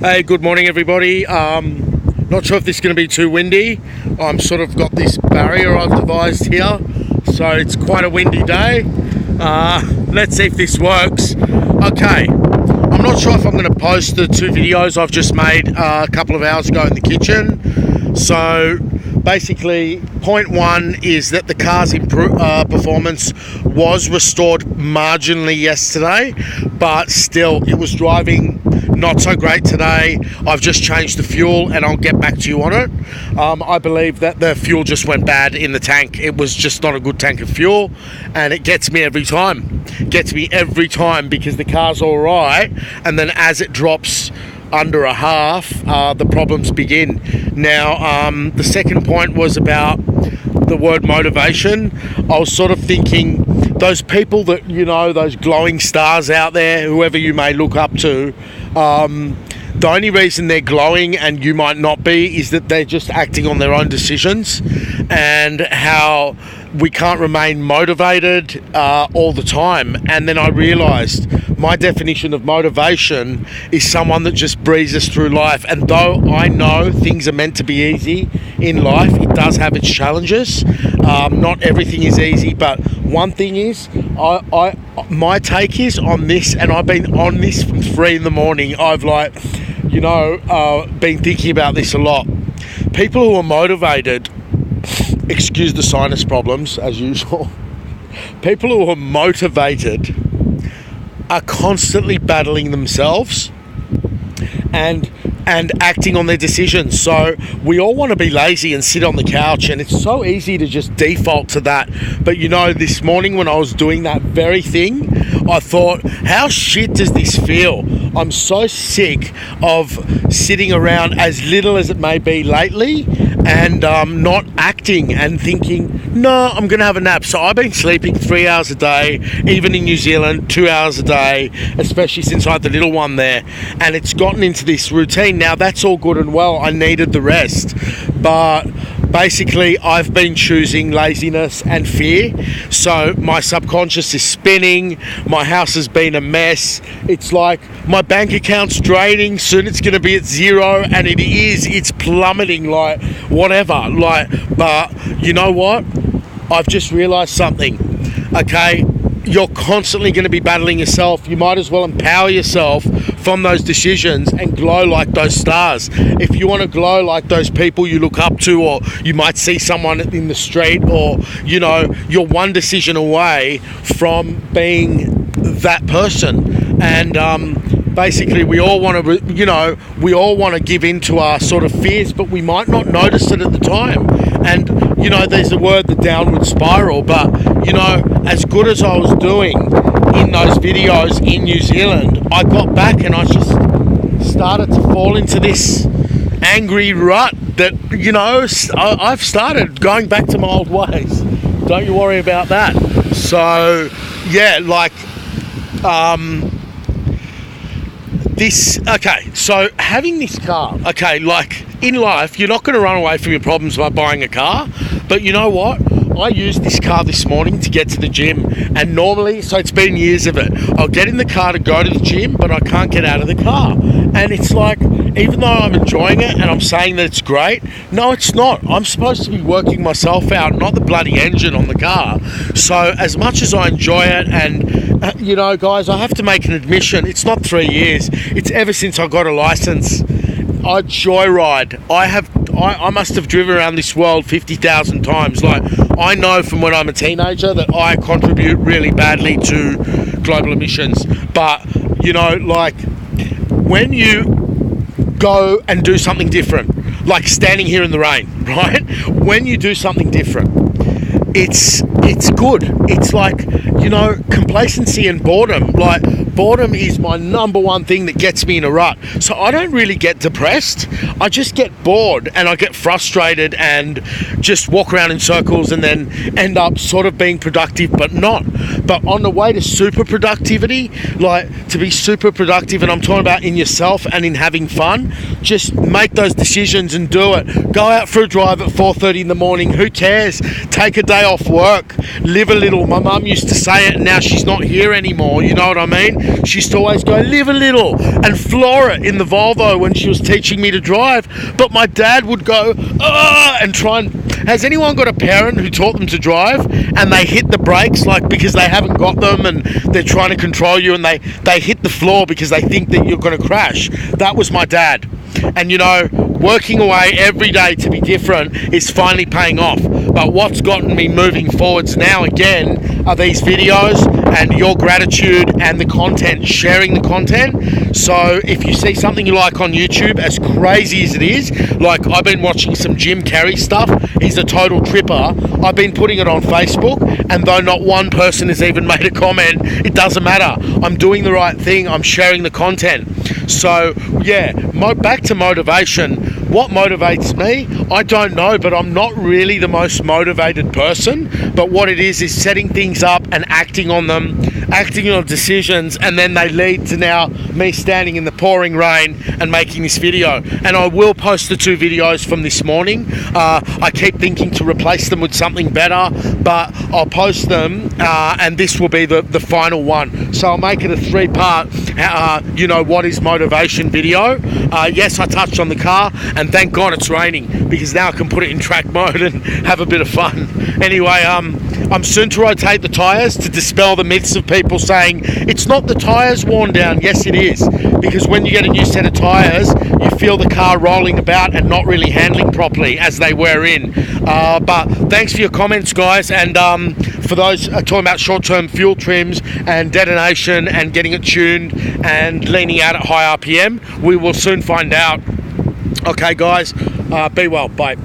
Hey, good morning everybody. Not sure if this is going to be too windy. I'm sort of got this barrier I've devised here, so it's quite a windy day. Let's see if this works. Okay, I'm not sure if I'm going to post the two videos I've just made a couple of hours ago in the kitchen. So basically, point one is that the car's performance was restored marginally yesterday, but still it was driving not so great today. I've just changed the fuel and I'll get back to you on it. I believe that the fuel just went bad in the tank. It was just not a good tank of fuel, and it gets me every time. Because the car's all right, and then as it drops under a half, the problems begin. Now, the second point was about the word motivation. I was sort of thinking, those people that, those glowing stars out there, whoever you may look up to, the only reason they're glowing and you might not be is that they're just acting on their own decisions, and how we can't remain motivated all the time. And then I realized my definition of motivation is someone that just breezes through life. And though I know things are meant to be easy in life, it does have its challenges. Not everything is easy, but one thing is, my take is on this, and I've been on this from 3 in the morning. I've been thinking about this a lot. People who are motivated, excuse the sinus problems as usual, people who are motivated are constantly battling themselves and acting on their decisions. So we all want to be lazy and sit on the couch, and it's so easy to just default to that. But this morning when I was doing that very thing, I thought, how shit does this feel? I'm so sick of sitting around, as little as it may be lately, and not acting and thinking, no, I'm going to have a nap. So I've been sleeping 3 hours a day, even in New Zealand, 2 hours a day, especially since I had the little one there. And it's gotten into this routine. Now, that's all good and well. I needed the rest. But basically, I've been choosing laziness and fear. So my subconscious is spinning. My house has been a mess. It's like my bank account's draining. Soon it's going to be at zero. And it is. It's plummeting, whatever. But you know what? I've just realised something. Okay? You're constantly going to be battling yourself. You might as well empower yourself from those decisions and glow like those stars. If you want to glow like those people you look up to, or you might see someone in the street, or you're one decision away from being that person. And basically, we all want to give in to our sort of fears, but we might not notice it at the time. And there's a word, the downward spiral. But as good as I was doing in those videos in New Zealand, I got back and I just started to fall into this angry rut that I've started going back to my old ways. Don't you worry about that. So yeah, so having this car, in life, you're not going to run away from your problems by buying a car. But you know what? I used this car this morning to get to the gym, and normally, so it's been years of it, I'll get in the car to go to the gym, but I can't get out of the car. And it's like, even though I'm enjoying it and I'm saying that it's great, no, it's not. I'm supposed to be working myself out, not the bloody engine on the car. So as much as I enjoy it, and guys, I have to make an admission, it's not 3 years, it's ever since I got a license. I joyride. I must have driven around this world 50,000 times. I know from when I'm a teenager that I contribute really badly to global emissions. But, when you go and do something different, like standing here in the rain, right? When you do something different, it's good. It's complacency and boredom. Boredom is my number one thing that gets me in a rut. So I don't really get depressed. I just get bored and I get frustrated and just walk around in circles and then end up sort of being productive but not. But on the way to super productivity, like to be super productive, and I'm talking about in yourself and in having fun, just make those decisions and do it. Go out for a drive at 4:30 in the morning. Who cares? Take a day off work. Live a little. My mum used to say it, and now she's not here anymore. You know what I mean? She used to always go, live a little, and floor it in the Volvo when she was teaching me to drive. But my dad would go, and try and... Has anyone got a parent who taught them to drive and they hit the brakes like because they haven't got them and they're trying to control you, and they hit the floor because they think that you're going to crash? That was my dad. And you know, working away every day to be different is finally paying off. But what's gotten me moving forwards now again are these videos and your gratitude and the content, sharing the content. So if you see something you like on YouTube, as crazy as it is, like I've been watching some Jim Carrey stuff, he's a total tripper. I've been putting it on Facebook, and though not one person has even made a comment, it doesn't matter. I'm doing the right thing. I'm sharing the content. So yeah, back to motivation. What motivates me? I don't know, but I'm not really the most motivated person. But what it is setting things up and acting on them, acting on decisions, and then they lead to now me standing in the pouring rain and making this video. And I will post the 2 videos from this morning. I keep thinking to replace them with something better, but I'll post them, and this will be the final one. So I'll make it a 3-part, you know, what is motivation video. Yes, I touched on the car, and thank God it's raining, because now I can put it in track mode and have a bit of fun. Anyway, I'm soon to rotate the tyres to dispel the myths of people saying it's not the tyres worn down. Yes, it is, because when you get a new set of tyres, you feel the car rolling about and not really handling properly as they wear in. But thanks for your comments, guys, and for those talking about short-term fuel trims and detonation and getting it tuned and leaning out at high RPM, we will soon find out. Okay, guys, be well. Bye.